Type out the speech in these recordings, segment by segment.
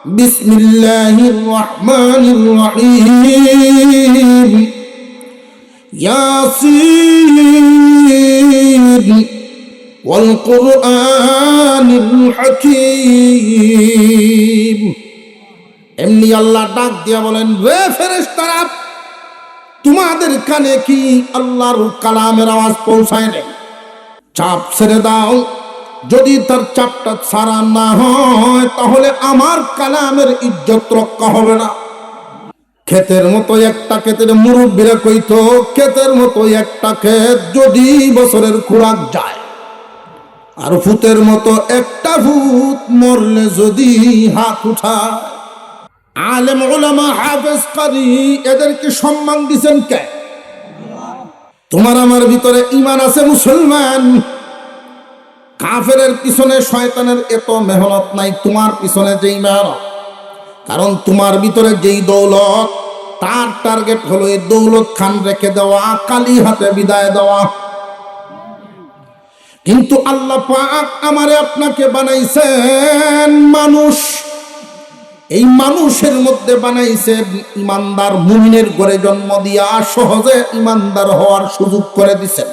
বিসমিল্লাহির রহমানির রহিম। ইয়াসিন ওয়াল কুরআনিল হাকীম। এমনি আল্লাহ ডাক দিয়া বলেন, রে ফেরেশতারা, তোমাদের কানে কি আল্লাহর কালামের আওয়াজ পৌঁছায় নাই? চাপ ছেড়ে দাও। যদি তার চাপটা ছাড়া না হয় তাহলে আমার কালামের ইজ্জত রক্ষা হবে না। ক্ষেতের মতো একটা ক্ষেতের মুরব্বীরা কইতো, ক্ষেতের মতো একটা ক্ষেত যদি বছরের খোরাক যায়, আর ভূতের মতো একটা ভূত মরলে যদি হাত উঠায়। আলেম উলামা হাফেজ কারি এদেরকে সম্মান দিছেন কে? তোমার আমার ভিতরে ঈমান আছে মুসলমান। কাফেরের পিছনে শয়তানের এত মেহনত নাই, তোমার পিছনে যেই মেহনত। কারণ তোমার ভিতরে যেই দৌলত, তার টার্গেট হলো এই দৌলত খান রেখে দেওয়া, কালি হাতে বিদায় দেওয়া। কিন্তু আল্লাহ পাক আমারে আপনাকে বানাইছেন মানুষ। এই মানুষের মধ্যে বানাইছেন ইমানদার মুমিনের ঘরে জন্ম দিয়া সহজে ইমানদার হওয়ার সুযোগ করে দিছেন।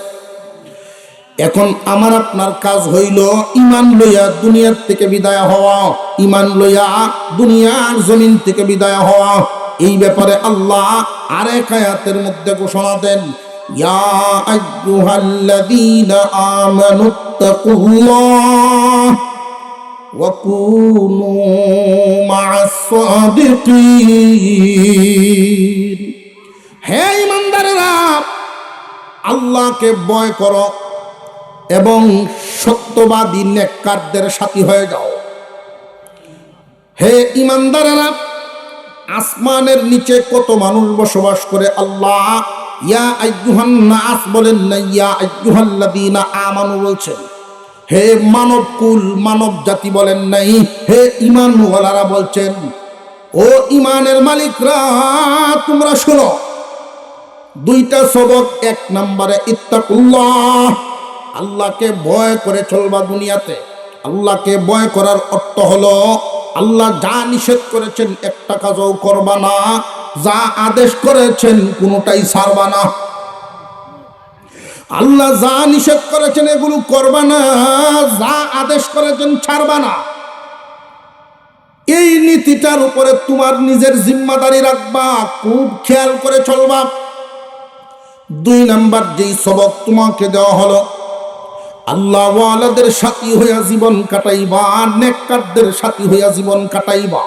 এখন আমার আপনার কাজ হইল ইমান লইয়া দুনিয়ার থেকে বিদায় হওয়া, ইমান লইয়া দুনিয়ার জমিন থেকে বিদায় হওয়া। এই ব্যাপারে আল্লাহ আরেক আয়াতের মধ্যে ঘোষণা দেন, ইয়া আইয়ুহাল্লাযীনা আমানুত্তাকুল্লাহ ওয়া কুনু মা'আস সাদিকিন। হে ঈমানদারেরা, আল্লাহকে ভয় করো এবং সত্যবাদী নেককারদের সাথী হয়ে যাও। হে ঈমানদারেরা, আসমানের নিচে কত মানুষ বসবাস করে আল্লাহ ইয়া আইয়ুহান নাস বলেন না, ইয়া আইয়ুহাল্লাযীনা আমানু বলছেন। হে মানব কুল, মানব জাতি বলেন নাই, হে ঈমানওয়ালারা বলছেন। ও ঈমানের মালিকরা, তোমরা শোনো, দুইটা সবক। এক নম্বরে ইত্তাকুল্লাহ, আল্লাহকে ভয় করে চলবা দুনিয়াতে। আল্লাহকে ভয় করার অর্থ হলো আল্লাহ যা নিষেধ করেছেন একটা কাজও করবা না, যা আদেশ করেছেন কোনোটাই ছাড়বা না। আল্লাহ যা নিষেধ করেছেন এগুলো করবা না, যা আদেশ করেছেন ছাড়বা না। এই নীতিটার উপরে তোমার নিজের জিম্মাদারি রাখবা, খুব খেয়াল করে চলবা। দুই নাম্বার যেই সবক তোমাকে দেওয়া হলো, আল্লাহ ওয়ালাদের সাথী হইয়া জীবন কাটাইবা, নেককারদের সাথী হইয়া জীবন কাটাইবা।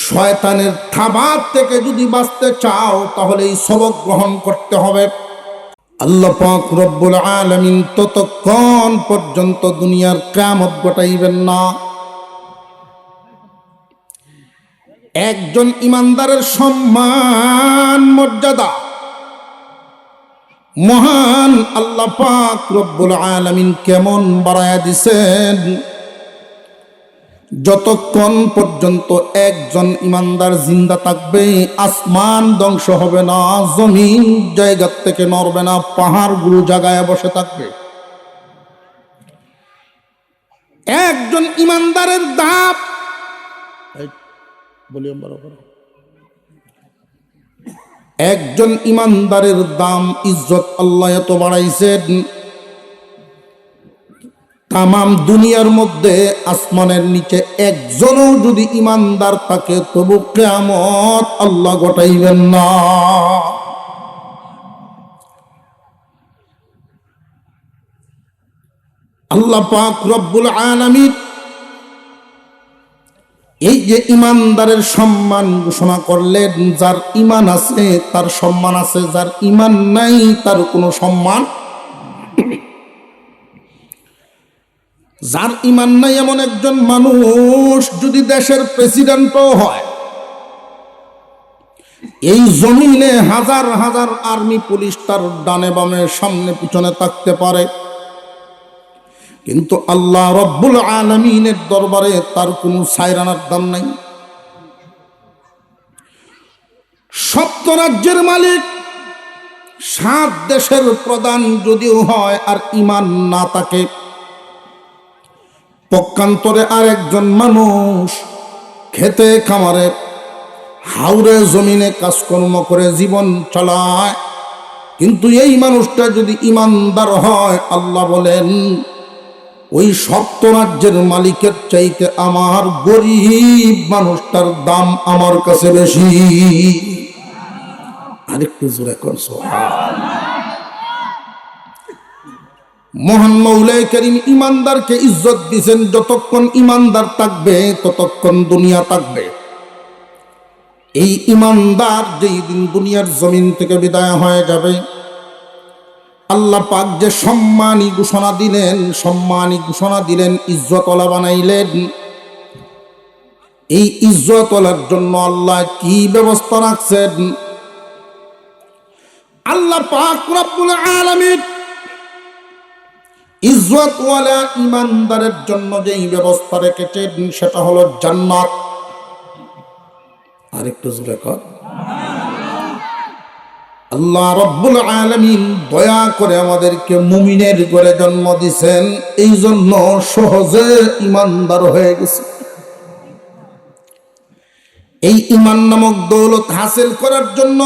শয়তানের থাবাত থেকে যদি বাঁচতে চাও তাহলে এই সবক গ্রহণ করতে হবে। আল্লাহ পাক রব্বুল আলামিন ততক্ষণ পর্যন্ত দুনিয়ার কিয়ামত ঘটাইবেন না। একজন ইমানদারের সম্মান মর্যাদা মহান আল্লাহ পাক রব্বুল আলামিন কেমন বাড়ায়া দিছেন। যতক্ষণ পর্যন্ত একজন ইমানদার জিন্দা থাকবে, আসমান ধ্বংস হবে না, জমিন জায়গা থেকে নড়বে না, পাহাড়গুলো জায়গায় বসে থাকবে। একজন ইমানদারের দাম, একজন ইমানদারের দাম, ইজ্জত আল্লাহ এত বাড়াইছেন, তামাম দুনিয়ার মধ্যে আসমানের নিচে একজনও যদি ইমানদার থাকে তবু কিয়ামত আল্লাহ ঘটাইবেন না। আল্লাহ পাক রব্বুল আলামিন এই যে ইমানদারের সম্মান ঘোষণা করলেন, যার ঈমান আছে তার সম্মান আছে, যার ঈমান নাই তার কোনো সম্মান। যার ঈমান নাই এমন একজন মানুষ যদি দেশের প্রেসিডেন্টও হয়, এই জমিনে হাজার হাজার আর্মি পুলিশ তার ডানে বামে সামনে পিছনে থাকতে পারে, কিন্তু আল্লাহ রব্বুল আলামিনের দরবারে তার কোনো সায়রানার দাম নাই। সপ্ত রাজ্যের মালিক, 7 দেশের প্রধান যদিও হয় আর ঈমান না থাকে, পক্ষান্তরে আরেকজন মানুষ খেতে খামারে হাওরে জমিনে কাজকর্ম করে জীবন চালায়, কিন্তু এই মানুষটা যদি ইমানদার হয়, আল্লাহ বলেন ওই সপ্ত রাজ্যের মালিকের চাইতে আমার গরিব মানুষটার দাম আমার কাছে বেশি। আরেকটু জোরে করছো। মহান মৌলাই করিম ইমানদারকে ইজ্জত দিয়েছেন, যতক্ষণ ইমানদার থাকবে ততক্ষণ দুনিয়া থাকবে। এই ইমানদার যেই দিন দুনিয়ার জমিন থেকে বিদায় হয়ে যাবে, আল্লাহ পাক যে সম্মানী ঘোষণা দিলেন, ইজ্জতওয়ালা বানাইলেন। এই ইজ্জতওয়ালার জন্য আল্লাহ কি ব্যবস্থা রাখছেন? আল্লাহ পাক রব্বুল আলামিন ইজ্জতওয়ালা ইমানদারের জন্য যেই ব্যবস্থা রেখেছেন সেটা হলো জান্নাত। আরেকটু জোরে কর। আল্লাহ রব্বুল আলামিন দয়া করে আমাদেরকে মুমিনের ঘরে জন্ম দিয়েছেন, এই জন্য সহজে ইমানদার হয়ে গেছে। এই ইমান নামক দৌলত হাসিল করার জন্য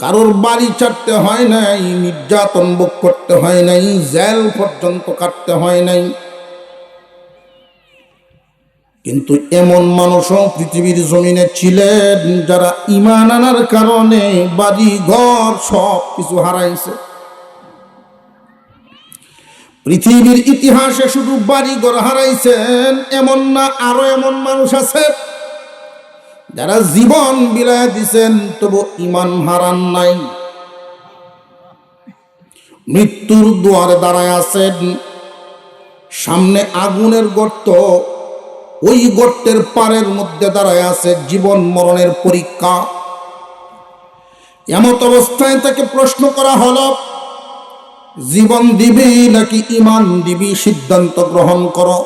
কারোর বাড়ি ছাড়তে হয় নাই, নির্যাতন ভোগ করতে হয় নাই, জেল পর্যন্ত কাটতে হয় নাই। কিন্তু এমন মানুষও পৃথিবীর জমিনে ছিলেন যারা ঈমান আনার কারণে বাড়ি ঘর সব কিছু হারাইছে। পৃথিবীর ইতিহাসে শুধু বাড়ি ঘর হারাইছেন এমন না, আরো এমন মানুষ আছে যারা জীবন বিলায় দিছেন তবু ঈমান হারান নাই। মৃত্যুর দুয়ারে দাঁড়ায় আছেন, সামনে আগুনের গর্ত, ওই গর্তের পারের মধ্যে দাঁড়ায় আছে জীবন মরণের পরীক্ষা। এমত অবস্থায় তাকে প্রশ্ন করা হলো, জীবন দিবি নাকি ঈমান দিবি, সিদ্ধান্ত গ্রহণ করো।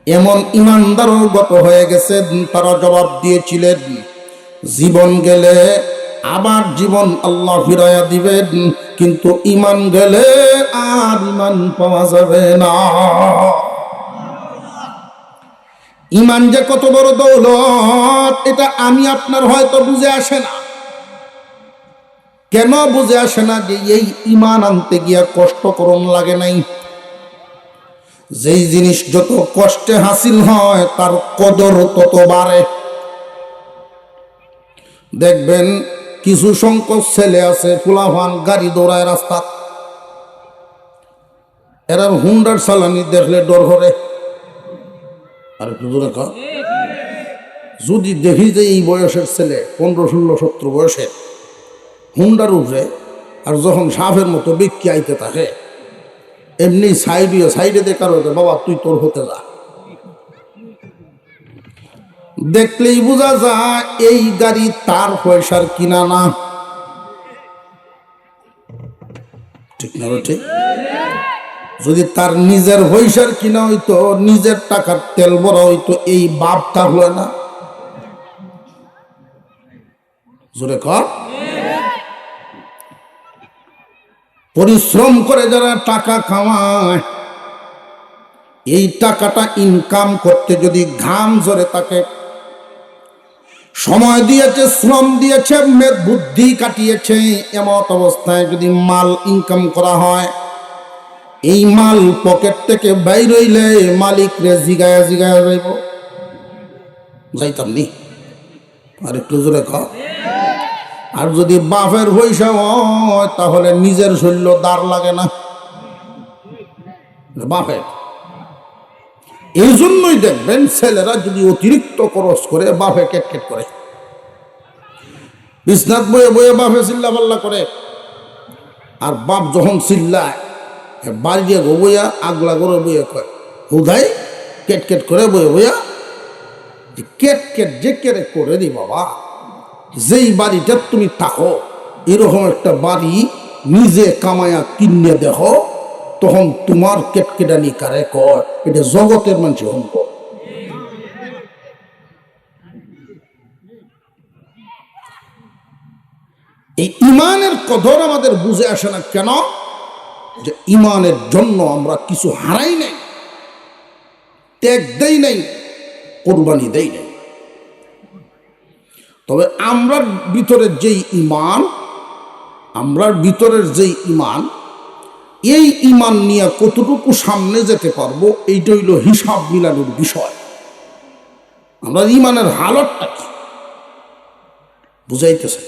এমন ঈমানদারও গত হয়ে গেছেন, তারা জবাব দিয়েছিলেন জীবন গেলে আবার জীবন আল্লাহ ফিরাইয়া দিবেন, কিন্তু ঈমান গেলে আর ঈমান পাওয়া যাবে না। ঈমান যে কত বড় দৌলত এটা আমি আপনার হয়তো বুঝে আসে না। কেন বুঝে আসে না? যে এই ঈমান আনতে গিয়া কষ্ট করুন লাগে নাই। যেই জিনিস যত কষ্টে হাসিল হয় তার কদর তত বাড়ে। দেখবেন কিছু সংখ্যক ছেলে আছে, ফুলাফান গাড়ি দৌড়ায় রাস্তা, এরা হুন্ডার চালানি দেখলে ডর করে। আর যদি দেখি যে এই বয়সের ছেলে 15, 16, 17 বয়সের হুন্ডার উঠে, আর যখন সাপের মতো বিক্রি আইতে থাকে এমনি সাইডে দেখার হতে, বাবা তুই তোর হতে যা। দেখলেই বোঝা যায় এই গাড়ি তার পয়সার কিনা না। ঠিক না? ঠিক। যদি তার নিজের পয়সার কিনা হইতো, নিজের টাকার তেল ভরা হইতো, এই বাপ তার হয় না। জোরে কর। পরিশ্রম করে যারা টাকা কামায়, এই টাকাটা ইনকাম করতে যদি ঘাম ঝরে থাকে, সময় দিয়েছে, শ্রম দিয়েছে, মেধ বুদ্ধি কাটিয়েছে, এমত অবস্থায় যদি মাল ইনকাম করা হয়, এই মাল পকেট থেকে বাইর হইলে মালিক রে জিগায়া যাইব, যাইতাম নি। আর একটু জোরে কর। আর যদি বাপের পয়সা হয় তাহলে নিজের শরীর দাঁড় লাগে না, বাপের। এই জন্যই দেখবেন ছেলেরা যদি অতিরিক্ত খরচ করে বাপে কেটকেট করে, বিছনাত বয়ে বয়ে বাপে চিল্লা পাল্লা করে। আর বাপ যখন চিল্লায় বাড়ি দিয়ে বইয়া আগলা করে বইয়া কয় হুদাই কেটকেট করে বয়ে বইয়া, কেটকেট যে কেটে করে দি বাবা, যেই বাড়িটা তুমি থাকো এরকম একটা বাড়ি নিজে কামায়া কিনে দেখো, তখন তোমার কেটকেটানি কারে কয়, এটা জগতের মানুষ হন। এই ঈমানের কদর আমাদের বুঝে আসে না কেন? যে ইমানের জন্য আমরা কিছু হারাই নাই, ত্যাগ দেই নাই, কোরবানি দেই নাই। তবে আমরার ভিতরের যেই ইমান, এই ইমান নিয়ে কতটুকু সামনে যেতে পারবো, এইটা হইল হিসাব মিলানোর বিষয়। আমরা ইমানের হালতটা কি বুঝাইতেছে।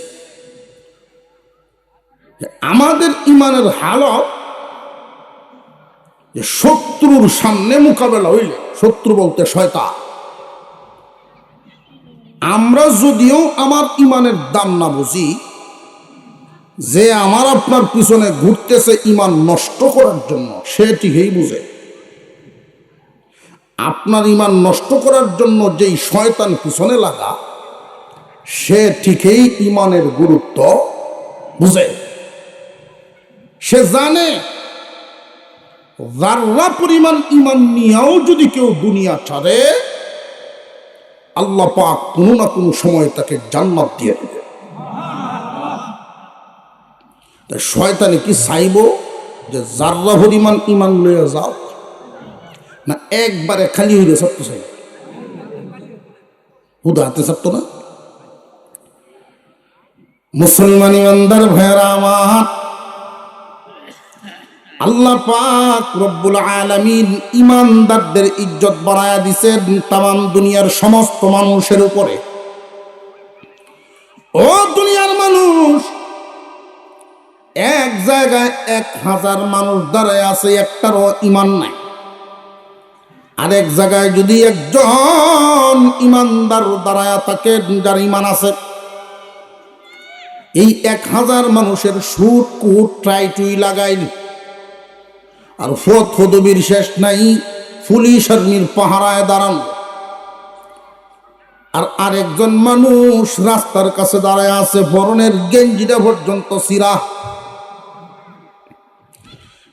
আমাদের ইমানের হালত যে শত্রুর সামনে মোকাবেলা হইলে, শত্রু বলতে শয়তান, আমরা যদিও আমার ইমানের দাম না বুঝি, যে আমার আপনার পিছনে ঘুরতেছে ইমান নষ্ট করার জন্য, সে ঠিকই বুঝে। আপনার ইমান নষ্ট করার জন্য যেই শয়তান পিছনে লাগা, সে ঠিকই ইমানের গুরুত্ব বুঝে। সে জানে যাররা পরিমাণ ইমান নিয়েও যদি কেউ দুনিয়া ছাড়ে, আল্লাহ পাক কোনো না কোনো সময় তাকে জান্নাত দিয়ে দেবে। তাই শয়তানে কি চাইব যে যাররা পরিমাণ ইমান লইয়া যাও, না একবারে খালি হইলে সত্য চাই, হুদা হাতে সত্য না। মুসলমান ইমানদার ভাইরা আমার, আল্লাহ পাক রব্বুল আলামিন ইমানদারদের ইজ্জত বাড়ায়া দিছেন তামাম দুনিয়ার সমস্ত মানুষের উপরে। ও দুনিয়ার মানুষ, এক জায়গায় 1000 মানুষ দাঁড়ায় আছে, একটারও ইমান নাই। আরেক জায়গায় যদি একজন ইমানদার দাঁড়ায় থাকে, যার ইমান আছে, এই 1000 মানুষের সুট কুট ট্রাই টুই লাগাইল, আর ফদবির শেষ নাই, পুলিশ আর্মির পাহারায় দাঁড়ানো। আর আরেকজন মানুষ রাস্তার কাছে দাঁড়ায় আছে, বরণের গেঞ্জিটা পর্যন্ত চিরা।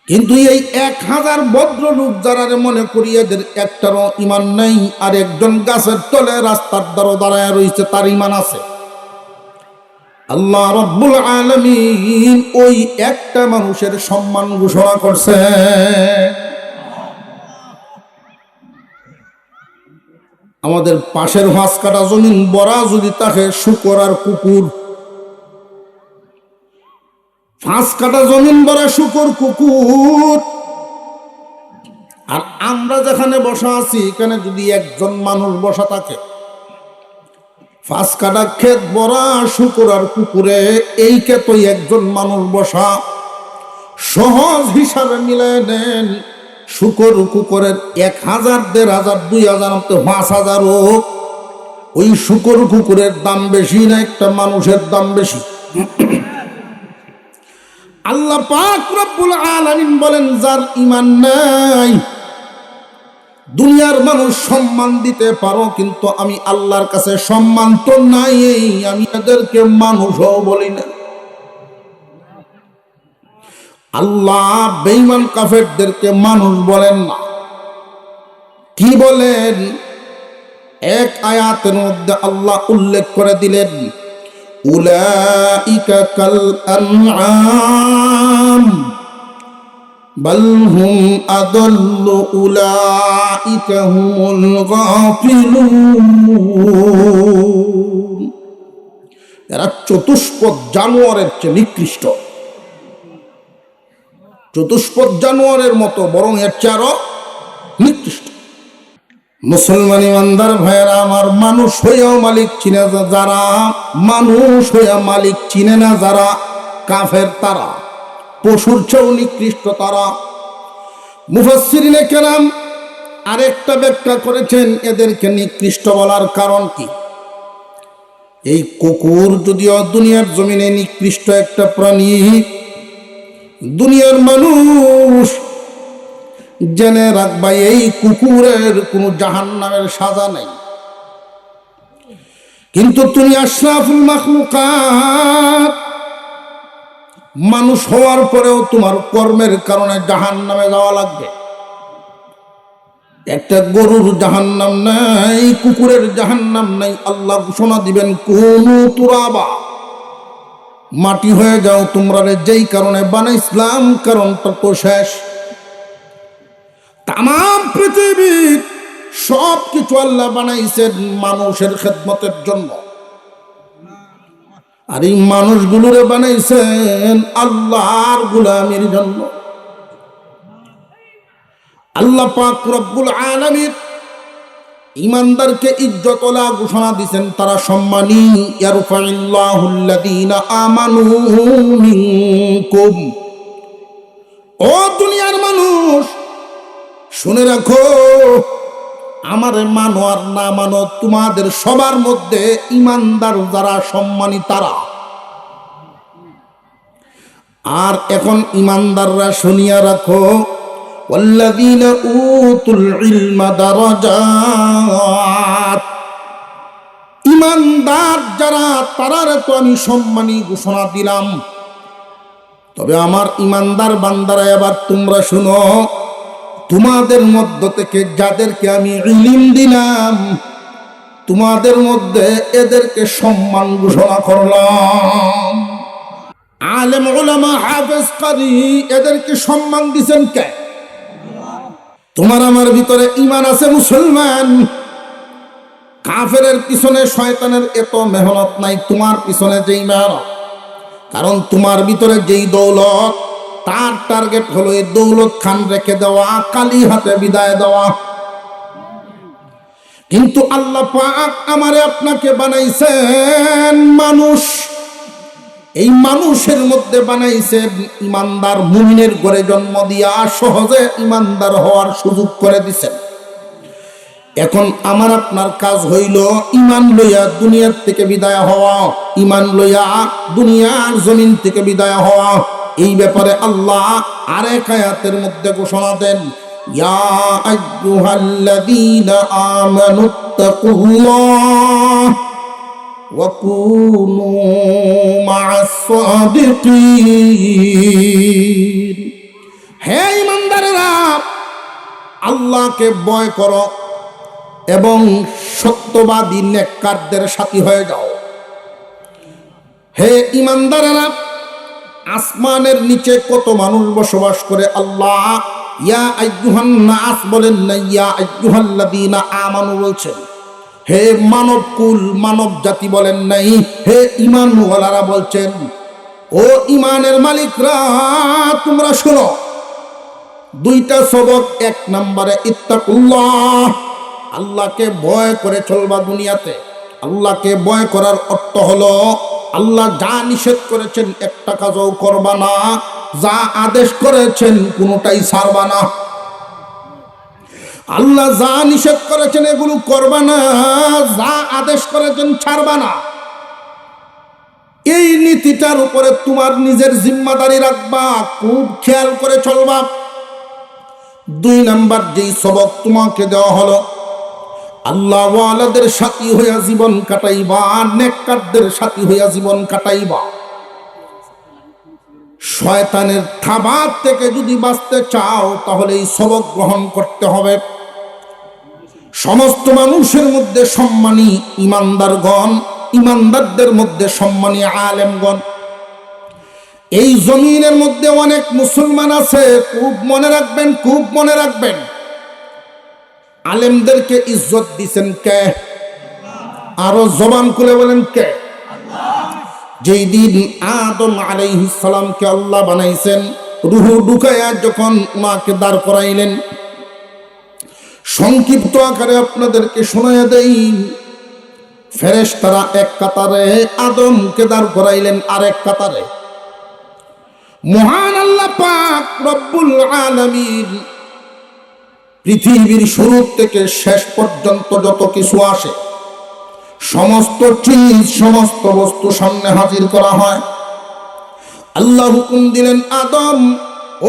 কিন্তু এই 1000 ভদ্রলোক যারা মনে করি এদের একটারও ইমান নেই, আর একজন গাছের তলে রাস্তার দ্বারা দাঁড়ায় রয়েছে, তার ইমান আছে। আল্লাহ রাব্বুল আলামিন ওই একটা মানুষের সম্মান ঘোষণা করছে। আমাদের পাশের 5 কাঠা জমিন বড়া যদি তাকে শুকর আর কুকুর, 5 কাঠা জমিন বড়া শুকর কুকুর, আর আমরা যেখানে বসা আছি এখানে যদি একজন মানুষ বসা থাকে, 5 কাঠা ক্ষেত বড়া শুকর আর কুকুরে, এই ক্ষেতই একজন মানুষ বসা। সহজ হিসাবে মিলে নেন, শুকর কুকুরের 1000, 1500, 2000, 5000 হোক, ওই শুকর কুকুরের দাম বেশি না একটা মানুষের দাম বেশি? আল্লাহ পাক রব্বুল আলামিন বলেন, যার ইমান নাই, দুনিয়ার মানুষ সম্মান দিতে পারো, কিন্তু আমি আল্লাহর কাছে সম্মান তো নাই, আমি এদেরকে মানুষও বলি না। আল্লাহ বেঈমান কাফেরদেরকে মানুষ বলেন না, কি বলেন? এক আয়াতের মধ্যে আল্লাহ উল্লেখ করে দিলেন, উলাইকা কাল আনআম বাল হুম আদাল্লু উলাইকা হুমুল গাফিলুন। এরা চতুষ্পদ জানোয়ারের চেয়ে নিকৃষ্ট, চতুষ্পদ জানোয়ারের মতো, বরং এর চেয়ে আরো নিকৃষ্ট। মুসলমান ইমানদার ভাইয়েরা আমার, মানুষ হইয়াও মালিক চিনে যারা, মানুষ হইয়া মালিক চিনে না যারা, কাফের তারা, পশুর চেয়েও নিকৃষ্ট তারা। মুফাসসিরিনে কেরাম আরেকটা ব্যাখ্যা করেছেন এদেরকে নিকৃষ্ট বলার কারণ কি। এই কুকুর যদিও দুনিয়ার জমিনে নিকৃষ্ট একটা প্রাণী, দুনিয়ার মানুষ জেনে রাখবা, এই কুকুরের কোনো জাহান্নামের সাজা নাই। কিন্তু তুমি আশরাফুল মাখলুকাত, মানুষ হওয়ার পরেও তোমার কর্মের কারণে জাহান্নামে যাওয়া লাগবে। একটা গরুর জাহান্নাম নাই, কুকুরের জাহান্নাম নাই। আল্লাহ ঘোষণা দিবেন, কুনু তুরাবা, মাটি হয়ে যাও তোমরা যেই কারণে বানাইছিলাম কারণটা তো শেষ। তাম পৃথিবীর সব কিছু আল্লাহ বানাইছেন মানুষের খেদমতের জন্য, আর এই মানুষগুলোরে বানাইছেন আল্লাহর গোলামির জন্য। আল্লাহ পাক রব্বুল আলামিন ইমানদারকে ইজ্জতওয়ালা ঘোষণা দিয়েছেন, তারা সম্মানী। ইয়ারফাইল্লাহুল্লাযীনা আমানু মিনকুম। ও দুনিয়ার মানুষ শুনে রাখো, আমারে মানো আর না মানো, তোমাদের সবার মধ্যে ইমানদার যারা সম্মানী তারা। আর এখন ইমানদাররা শুনিয়া রাখো, ওয়াল্লাযীনা উতুল ইলমা দারাজাত। ইমানদার যারা তারারে তো আমি সম্মানী ঘোষণা দিলাম, তবে আমার ইমানদার বান্দারা এবার তোমরা শুনো, তোমাদের মধ্য থেকে যাদেরকে আমি ইলম দিলাম তোমাদের মধ্যে এদেরকে সম্মান ঘোষণা করলাম। আলেম উলামা হাফেজ কারি এদেরকে সম্মান দিছেন কে? তোমার আমার ভিতরে ঈমান আছে মুসলমান। কাফেরের পিছনে শয়তানের এত মেহনত নাই তোমার পিছনে যেই মেহনত। কারণ তোমার ভিতরে যেই দৌলত, তার টার্গেট হলো এই দৌলত খান রেখে দেওয়া, কালি হাতে বিদায় দেওয়া। কিন্তু আল্লাহ পাক আমারে আপনাকে বানাইছেন মানুষ, এই মানুষের মধ্যে বানাইছেন ইমানদার মুমিনের ঘরে জন্ম দিয়া সহজে ইমানদার হওয়ার সুযোগ করে দিছেন। এখন আমার আপনার কাজ হইল ঈমান লইয়া দুনিয়ার থেকে বিদায় হওয়া, ঈমান লইয়া দুনিয়ার জমিন থেকে বিদায় হওয়া। এই ব্যাপারে আল্লাহ আরেক আয়াতের মধ্যে ঘোষণা দেন, ইয়া আইয়ুহাল্লাযীনা আমানুত্তাকুল্লাহ ওয়া কুনু মা'আস সাদিকিন। হে ঈমানদারেরা, আল্লাহকে ভয় করো এবং সত্যবাদী নেককারদের সাথী হয়ে যাও। হে ঈমানদারেরা, আসমানের নিচে কত মানুষ বসবাস করে আল্লাহ ইয়া আইয়ুহান নাস বলেন না, ইয়া আইয়ুহাল্লাযীনা আমানু বলছেন। হে মানব কুল, মানব জাতি বলেন নাই, হে ঈমানওয়ালারা বলছেন। ও ঈমানের মালিকরা তোমরা শোনো, দুইটা সবক। এক নম্বরে ইত্তাকুল্লাহ, আল্লাহকে ভয় করে চলবা দুনিয়াতে। আল্লাহকে ভয় করার অর্থ হলো আল্লাহ যা নিষেধ করেছেন একটা কাজও করবা না, যা আদেশ করেছেন কোনোটাই ছাড়বা না। আল্লাহ যা নিষেধ করেছেন এগুলো করবা না, যা আদেশ করেছেন ছাড়বা না। এই নীতিটার উপরে তোমার নিজের জিম্মাদারি রাখবা, খুব খেয়াল করে চলবা। দুই নাম্বার যেই সবক তোমাকে দেওয়া হলো, আল্লাহ ওয়ালাদের সাথী হইয়া জীবন কাটাইবা, নেককারদের সাথী হইয়া জীবন কাটাইবা। শয়তানের থাবা থেকে যদি বাঁচতে চাও তাহলে এই সবক গ্রহণ করতে হবে। সমস্ত মানুষের মধ্যে সম্মানী ইমানদারগণ, ইমানদারদের মধ্যে সম্মানী আলেমগণ। এই জমিনের মধ্যে অনেক মুসলমান আছে, খুব মনে রাখবেন, খুব মনে রাখবেন। আলেমদেরকে ইজ্জত দিছেন কে? আরো জবান খুলে বলেন কে? যেই দিন আদম আলাইহিস সালামকে আল্লাহ বানাইছেন, রূহ ঢুকায়া যখন উনাকে দাঁড় করাইলেন, সংক্ষিপ্ত আকারে আপনাদেরকে শোনায়া দেই। ফেরেশতারা এক কাতারে, আদমকে দাঁড় করাইলেন আরেক কাতারে। মহান আল্লাহ পাক রব্বুল আলামিন পৃথিবীর শুরু থেকে শেষ পর্যন্ত যত কিছু আসে, সমস্ত চিজ, সমস্ত বস্তু সামনে হাজির করা হয়। আল্লাহ হুকুম দিলেন, আদম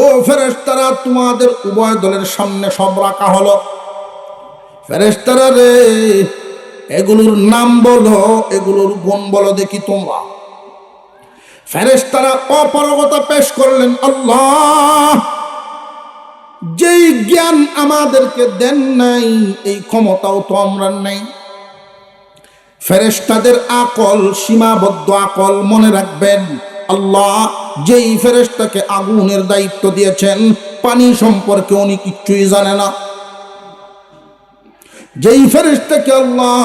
ও ফেরেশতারা তোমাদের উভয় দলের সামনে সব রাখা হলো। ফেরেশতারা রে, এগুলোর নাম বলো, এগুলোর গুণ বলো দেখি তোমরা। ফেরেশতারা অপারগতা পেশ করলেন, আল্লাহ যেই জ্ঞান আমাদেরকে দেন নাই, এই ক্ষমতাও তো আমরা নাই। ফেরেশতাদের আকল সীমাবদ্ধ আকল, মনে রাখবেন। আল্লাহ যেই ফেরেশতাকে আগুনের দায়িত্ব দিয়েছেন পানি সম্পর্কে উনি কিচ্ছুই জানে না। যেই ফেরেশতাকে আল্লাহ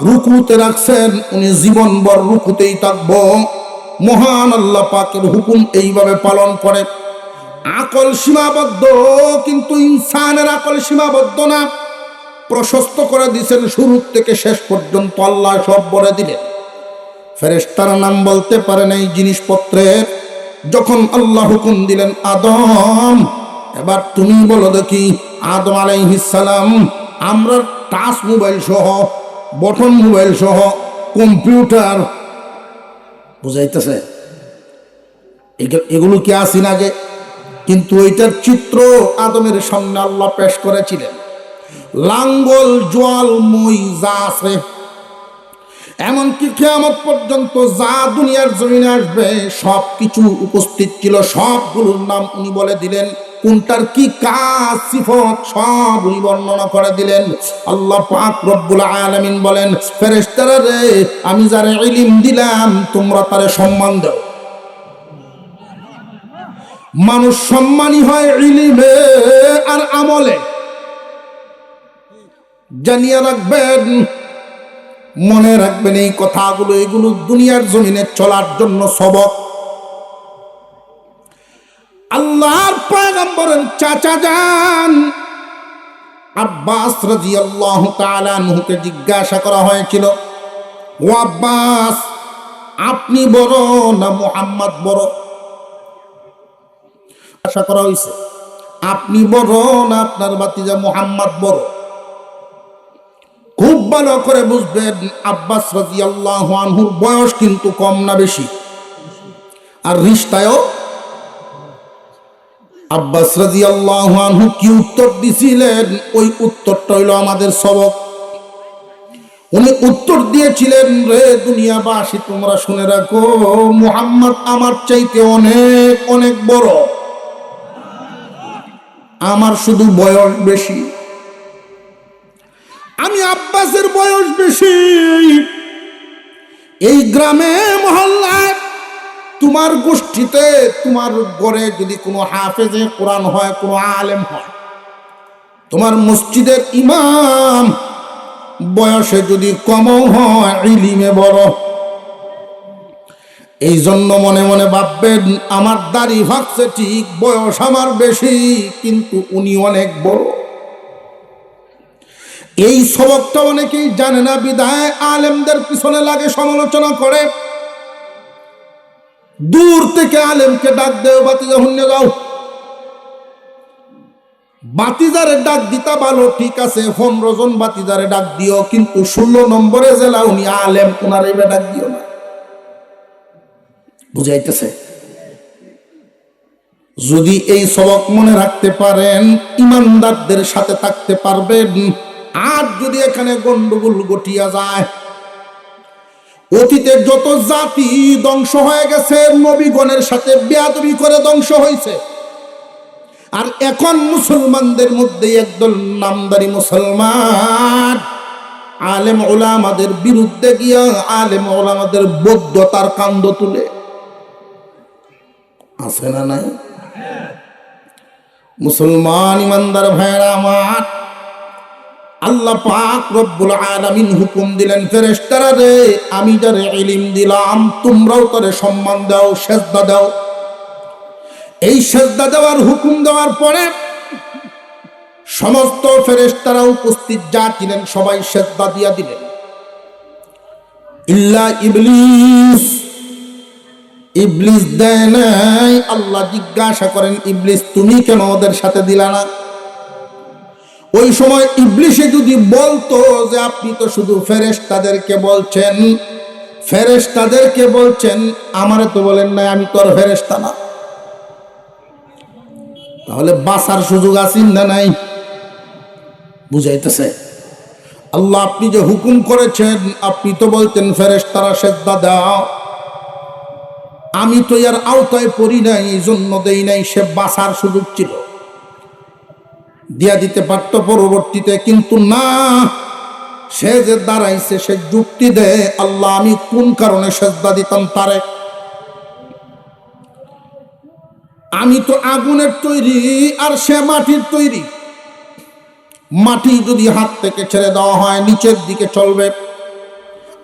রুকুতে রাখছেন উনি জীবনভর রুকুতেই থাকবো। মহান আল্লাহ পাকের হুকুম এইভাবে পালন করে। আকল সীমাবদ্ধ, কিন্তু ইনসানের আকল সীমাবদ্ধ না। প্রশস্ত করে দিয়েছেন, শুরু থেকে শেষ পর্যন্ত আল্লাহ সব বলে দিলেন। ফেরেশতার নাম বলতে পারে না এই জিনিসপত্রের। যখন আল্লাহ হুকুম দিলেন, আদম এবার তুমি বলো দেখি। আদম আলাইহিস সালাম আমরা টাচ মোবাইল সহ, বটন মোবাইল সহ, কম্পিউটার, বুঝাইতেছে এগুলো কি আসিন আগে? কিন্তু ওইটার চিত্র আদমের সামনে আল্লাহ পেশ করেছিলেন। লাঙ্গল জোয়াল মই যা আছে, এমনকি কিয়ামত পর্যন্ত যা দুনিয়ার জমিনে আসবে সব কিছু উপস্থিত ছিল। সবগুলোর নাম উনি বলে দিলেন, কোনটার কি কাজ সিফত সব উনি বর্ণনা করে দিলেন। আল্লাহ পাক রব্বুল আলামিন বলেন, ফেরেশতারা রে, আমি যারে ইলম দিলাম তোমরা তারে সম্মান দাও। মানুষ সম্মানী হয় ইলমে আর আমলে। জানিয়ে রাখবেন, মনে রাখবেন এই কথাগুলো। এগুলো দুনিয়ার জমিনে চলার জন্য সবক। আল্লাহর পয়গম্বরের চাচা যান আব্বাস রাদিয়াল্লাহু তাআলা আনহুকে জিজ্ঞাসা করা হয়েছিল, ও আব্বাস, আপনি বড় না মুহাম্মদ বড়? আশা করা হয়েছে আপনি বড় না আপনার ভাতিজা মুহাম্মদ বড়? খুব ভালো করে বুঝবেন, আব্বাস রাদিয়াল্লাহু আনহুর বয়স কিন্তু কম না বেশি, আর রিশতায়ও। আব্বাস রাদিয়াল্লাহু আনহু কি উত্তর দিছিলেন, ওই উত্তরটা হইল আমাদের সবক। উনি উত্তর দিয়েছিলেন, রে দুনিয়াবাসী তোমরা শুনে রাখো, মুহাম্মদ আমার চাইতে অনেক অনেক বড়, আমার শুধু বয়স বেশি। আমি আব্বাসের বয়স বেশি। এই গ্রামে মহল্লায় তোমার গোষ্ঠীতে তোমার ঘরে যদি কোনো হাফেজে কোরআন হয়, কোনো আলেম হয়, তোমার মসজিদের ইমাম বয়সে যদি কমও হয়, ইলমে বড়। এই জন্য মনে মনে ভাববেন, আমার দাড়ি ভাগছে ঠিক, বয়স আমার বেশি, কিন্তু উনি অনেক বড়। এই সবকটা অনেকেই জানে না, বিধায় আলেমদের পিছনে লাগে, সমালোচনা করে। দূর থেকে আলেমকে ডাক দেও, বাতিজা হুন্নে যাও। বাতিজারে ডাক দিতা ভালো, ঠিক আছে, 15 জন বাতিজারে ডাক দিও, কিন্তু 16 নম্বরে জেলা উনি আলেম, ওনারে ডাক দিও না। বুঝাইতেছে? যদি এই সবক মনে রাখতে পারেন, ইমানদারদের সাথে থাকতে পারবেন। আর যদি এখানে গন্ডগোল ঘটিয়া যায়, অতীতে যত জাতি ধ্বংস হয়ে গেছে, নবীগণের সাথে বেয়াদবি করে ধ্বংস হয়েছে, আর এখন মুসলমানদের মধ্যে একদল নামদারি মুসলমান আলেম ওলামাদের বিরুদ্ধে গিয়া আলেম ওলামাদের বৌদ্ধতার কান্দ তুলে। আছে না নাই? মুসলমান ইমানদার ভাইরা আমার, আল্লাহ পাক রব্বুল আলামিন হুকুম দিলেন, ফেরেশতারা রে, আমি যারে ইলম দিলাম তোমরাও তারে সম্মান দাও, সেজদা দাও। এই সেজদা দেওয়ার হুকুম দেওয়ার পরে সমস্ত ফেরেশতারা উপস্থিত যা ছিলেন সবাই সেজদা দিয়া দিলেন, ইল্লা ইবলিস। ইবলিস দেয় নাই। আল্লাহ জিজ্ঞাসা করেন, ইবলিস তুমি কেন ওদের সাথে দিলা না? ওই সময় ইবলিসে যদি বলতো যে আপনি তো শুধু ফেরেশতাদেরকে বলছেন, ফেরেশতাদেরকে বলছেন, আমারে তো বলেন নাই, আমি তো আর ফেরেশতা না, তাহলে বাঁচার সুযোগ আছে না নাই? বুঝাইতেছে? আল্লাহ আপনি যে হুকুম করেছেন, আপনি তো বলতেন ফেরেশতারা সেজদা দাও, আমি তো এর আওতায় পড়ি নাই, এই জন্য দেই নাই। সে বাঁচার সুযোগ ছিল, দিয়া দিতে পারত পরবর্তীতে, কিন্তু না, সে যে দাঁড়াইছে সে যুক্তি দেয়, আল্লাহ আমি কোন কারণে সেজদা দিতাম তারে। আমি তো আগুনের তৈরি আর সে মাটির তৈরি। মাটি যদি হাত থেকে ছেড়ে দেওয়া হয় নিচের দিকে চলবে,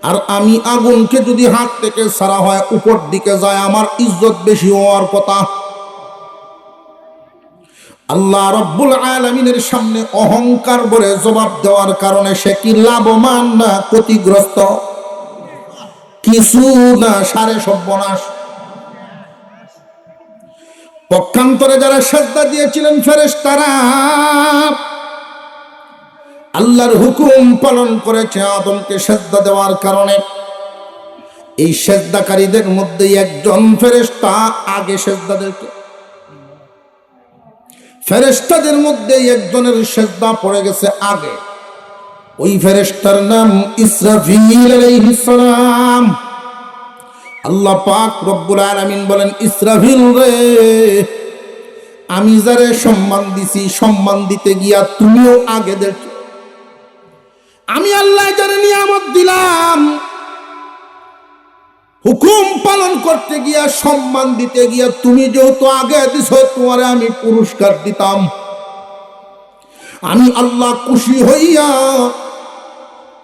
আর আমি আগুনকে যদি হাত থেকে ছাড়া হয় উপর দিকে যায়, আমার ইজ্জত বেশি হওয়ার কথা। আল্লাহ রাব্বুল আলামিনের সামনে অহংকার বলে জবাব দেওয়ার কারণে সে কি লাভবান না ক্ষতিগ্রস্ত? কিছু না, সারে সর্বনাশ। পক্ষান্তরে যারা সিজদা দিয়েছিলেন ফেরেশতারা, আল্লাহর হুকুম পালন করেছে আদমকে সিজদা দেওয়ার কারণে, এই সিজদাকারীদের মধ্যে একজন ফেরেশতা আগে সিজদা দিয়েছে। ফেরেশতাদের মধ্যে একজনের সিজদা পড়ে গেছে আগে। ওই ফেরেশতার নাম ইসরাফিল আলাইহিস সালাম। আল্লাহ পাক রব্বুল আলামিন বলেন, ইসরাফিল রে, আমি যারে সম্মান দিছি সম্মান দিতে গিয়া তুমিও আগে দেখো। আমি আল্লাহ যারে নিয়ামত দিলাম, হুকুম পালন করতে গিয়া সম্মান দিতে গিয়া তুমি যেহেতু আগে দিছো, তোমারে আমি পুরস্কার দিতাম। আমি আল্লাহ খুশি হইয়া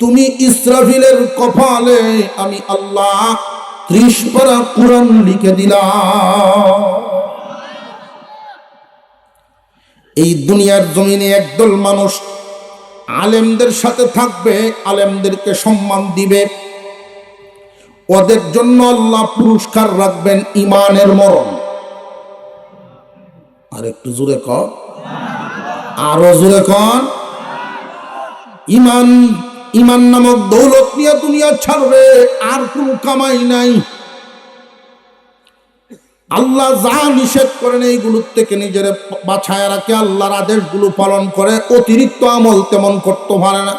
তুমি ইসরাফিলের কপালে আমি আল্লাহ 30 পারা কোরআন লিখে দিলাম। এই দুনিয়ার জমিনে একদল মানুষ আলেমদের সাথে থাকবে, আলেমদেরকে সম্মান দিবে, ওদের জন্য আল্লাহ পুরস্কার রাখবেন ঈমানের মরণ। আর একটু জোরে কর, আরো জোরে কর। ঈমান, ঈমান নামক দৌলত নিয়ে দুনিয়া ছাড়বে, আর কোনো কামাই নাই। আল্লাহ যা নিষেধ করেন এইগুলোর থেকে নিজের বাছায় রাখে, আল্লাহর আদেশগুলো পালন করে, অতিরিক্ত আমল তেমন করতে পারে না।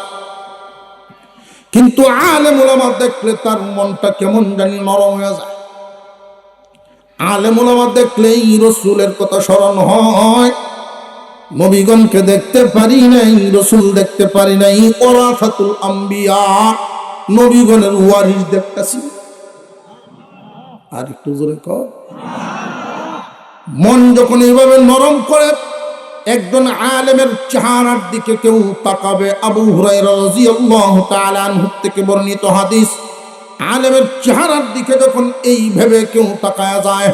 কিন্তু আলেম ওলামা দেখলে তার মনটা কেমন জানি নরম হয়ে যায়। আলেম ওলামা দেখলেই রসুলের কথা স্মরণ হয়। নবীগণকে দেখতে পারি নাই, রসুল দেখতে পারি নাই, ওরাসাতুল আম্বিয়া, নবীগণের ওয়ারিস দেখতেছি। আর একটু জোরে কর। মন যখন এইভাবে নরম করে, একজন আলেমের চেহারার দিকে কেউ তাকাবে। আবু হুরায়রা রাদিয়াল্লাহু তাআলা আনহু থেকে বর্ণিত হাদিস, আলেমের চেহারার দিকে যখন এই ভেবে কেউ তাকায়া যায়,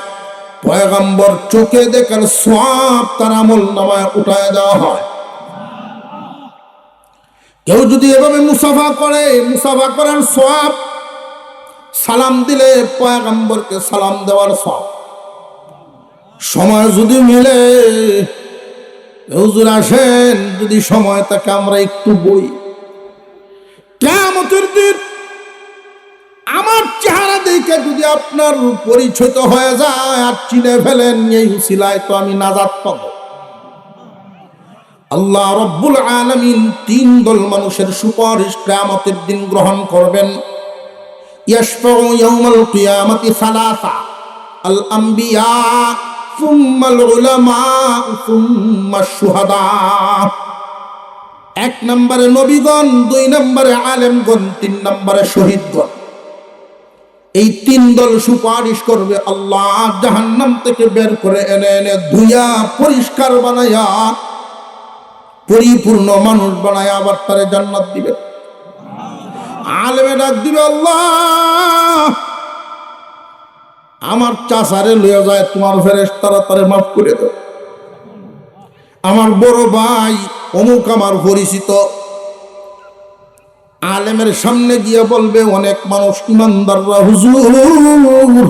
পয়গম্বর চোখে দেখার সওয়াব তার আমলনামায় উঠায় দেওয়া হয়। কেউ যদি এভাবে মুসাফা করে, মুসাফা করার সওয়াব, সালাম দিলে পয়গম্বরকে সালাম দেওয়ার সওয়াব, সময় যদি মিলে হুজুর আসেন, যদি সময় থাকে আমরা একটু বই। কিয়ামতের দিন আমার চেহারা দেখে যদি আপনার পরিচিত হয়ে যায় আর চিনে ফেলেন, এই উসিলায় তো আমি নাজাত পাব। আল্লাহ রাব্বুল আলামিন 3 দল মানুষের সুপারিশ কিয়ামতের দিন গ্রহণ করবেন। ইয়াশফাউ ইয়াউমাল কিয়ামাতি সালাসা, আল আম্বিয়া, সুম্মাল উলামা, সুম্মাশ শুহাদা। 1 নম্বরে নবীগণ, 2 নম্বরে আলেমগণ, 3 নম্বরে শহীদগণ। এই 3 দল সুপারিশ করবে। আল্লাহ জাহান্নাম থেকে বের করে এনে এনে ধুইয়া পরিষ্কার বানাইয়া পরিপূর্ণ মানুষ বানাইয়া আবার তারে জান্নাত দিবে। আলেমে ডাক দিবে, আল্লাহ আমার চাচারে লইয়া যায় তোমার ফেরেশতারা, তারে মাফ করে দাও। আমার বড় ভাই অমুক আমার পরিচিত। আলেমের সামনে গিয়ে বলবে অনেক মানুষ, ইমানদাররা, হুজুর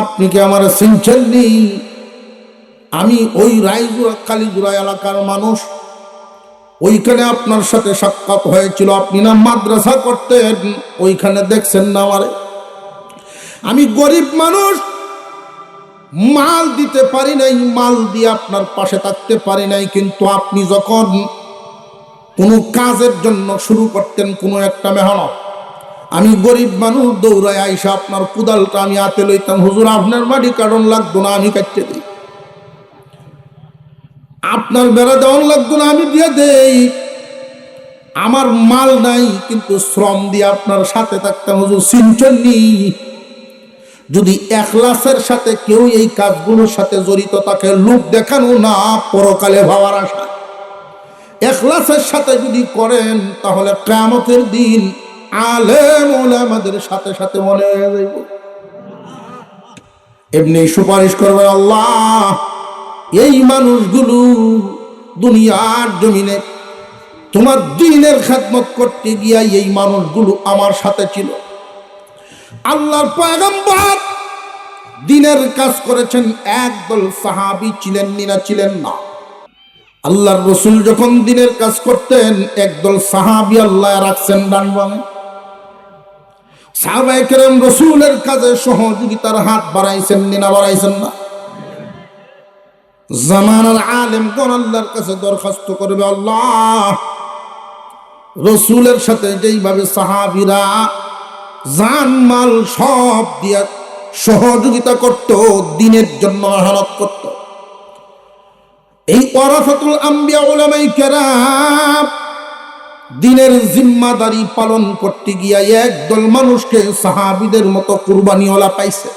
আপনি কি আমার চিনছেননি? আমি ওই রায়জুরা কালীজুরা এলাকার মানুষ, ওইখানে আপনার সাথে সাক্ষাৎ হয়েছিল, আপনি না মাদ্রাসা করতেন, ওইখানে দেখছেন না আমারে। আমি গরিব মানুষ, মাল দিতে পারি নাই, মাল দিয়ে আপনার পাশে থাকতে পারি নাই, কিন্তু আপনি যখন কোনো কাজের জন্য শুরু করতেন কোনো একটা মেহনত, আমি গরিব মানুষ দৌড়ায় আইসা আপনার কুদালটা আমি হাতে লইতাম, হুজুর আপনার মাটি কাটন লাগতো না, আমি কাটতে দিই। আপনার বেড়া দেওয়ান লাগতো না, আমি দিয়ে দেই। আমার মাল নাই কিন্তু শ্রম দিয়ে আপনার সাথে থাকতাম, হুজুর চিনছেননি? যদি ইখলাসের সাথে কেউ এই কাজগুলোর সাথে জড়িত থাকে, লোক দেখানো না, পরকালে ভাবার আশা, ইখলাসের সাথে যদি করেন তাহলে কিয়ামতের দিন আলেম ওলামাদের সাথে সাথে মনে হয়ে যাবে। এমনি সুপারিশ করবে, আল্লাহ এই মানুষগুলো দুনিয়ার জমিনে তোমার দ্বীনের খেদমত করতে গিয়া এই মানুষগুলো আমার সাথে ছিল। আল্লাহর পয়গম্বর দ্বীনের কাজ করেছেন, একদল সাহাবী ছিলেন না, ছিলেন না। আল্লাহর রাসূল যখন দ্বীনের কাজ করতেন, একদল সাহাবী আল্লাহ রাখছেন ডান বামে। সাহাবায়ে কেরাম রাসূলের কাজে সহযোগিতার হাত বাড়াইছেন না, বাড়াইছেন না? জামানার আলেমগণ আল্লাহর কাছে দরখাস্ত করবে, আল্লাহ রাসূলের সাথে যেইভাবে সাহাবীরা জান মাল সব দিয়া সহযোগিতা করত, দ্বীনের জন্য মেহনত করত, এই ওয়ারাসাতুল আম্বিয়া উলামায়ে কেরাম দ্বীনের জিম্মাদারি পালন করতে গিয়া একদল মানুষকে সাহাবীদের মতো কুরবানিওয়ালা পাইছে।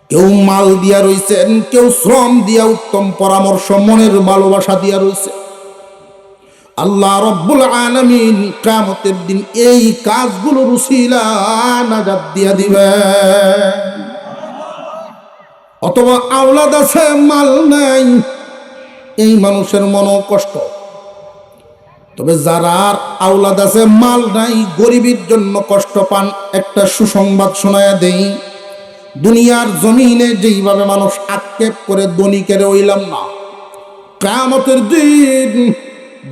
কেউ মাল দিয়া রইছেন, কেউ শ্রম দিয়া, উত্তম পরামর্শ, মনের ভালোবাসা দিয়া রইছে। আল্লাহ রব্বুল আলামিন কিয়ামতের দিন এই কাজগুলোর উসিলা নাজাত দিয়া দিবেন। অথবা আওলাদ আছে, মাল নাই, এই মানুষের মনও কষ্ট। তবে যারা আওলাদ আছে, মাল নাই, গরিবের জন্য কষ্ট পান, একটা সুসংবাদ শোনায়া দেই। দুনিয়ার জমিনে যেইভাবে মানুষ আক্ষেপ করে ধনীকে হইলাম না, কিয়ামতের দিন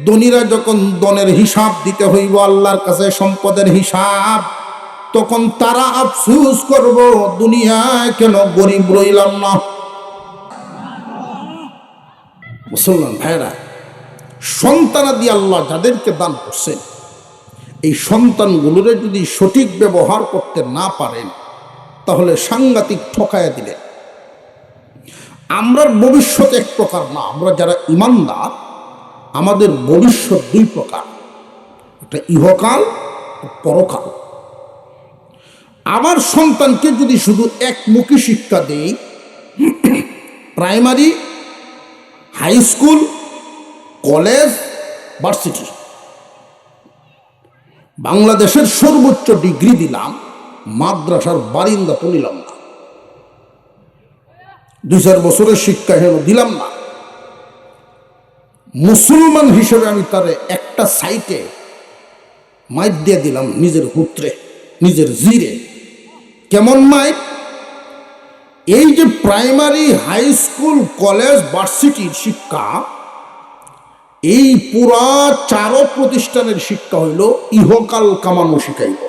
ধনীরা যখন ধনের হিসাব দিতে হইব আল্লাহর কাছে, সম্পদের হিসাব, তখন তারা আফসোস করব, দুনিয়ায় কেন গরিব রইলাম না। মুসলমান ভাইরা, সন্তানাদি আল্লাহ যাদেরকে দান করছেন, এই সন্তানগুলোরে যদি সঠিক ব্যবহার করতে না পারেন তাহলে সাংঘাতিক ঠকায়া দিলেন। আমরার ভবিষ্যৎ এক প্রকার না, আমরা যারা ঈমানদার, আমাদের ভবিষ্যৎ দুই প্রকার, একটা ইহকাল, পরকাল। আমার সন্তানকে যদি শুধু একমুখী শিক্ষা দেই, primary, high school, college, varsity, বাংলাদেশের সর্বোচ্চ ডিগ্রি দিলাম, মাদ্রাসার বারিন্দা তো নিলাম না, 2-4 বছরের শিক্ষা হেন দিলাম না, মুসলমান হিসেবে আমি তারে একটা সাইটে মাইপ দিয়ে দিলাম, নিজের হুত্রে, নিজের জিরে। কেমন মাইপ? এই যে প্রাইমারি, হাই স্কুল, কলেজ, ভার্সিটির শিক্ষা, এই পুরা 4 প্রতিষ্ঠানের শিক্ষা হইল ইহকাল কামানো শিখাইব।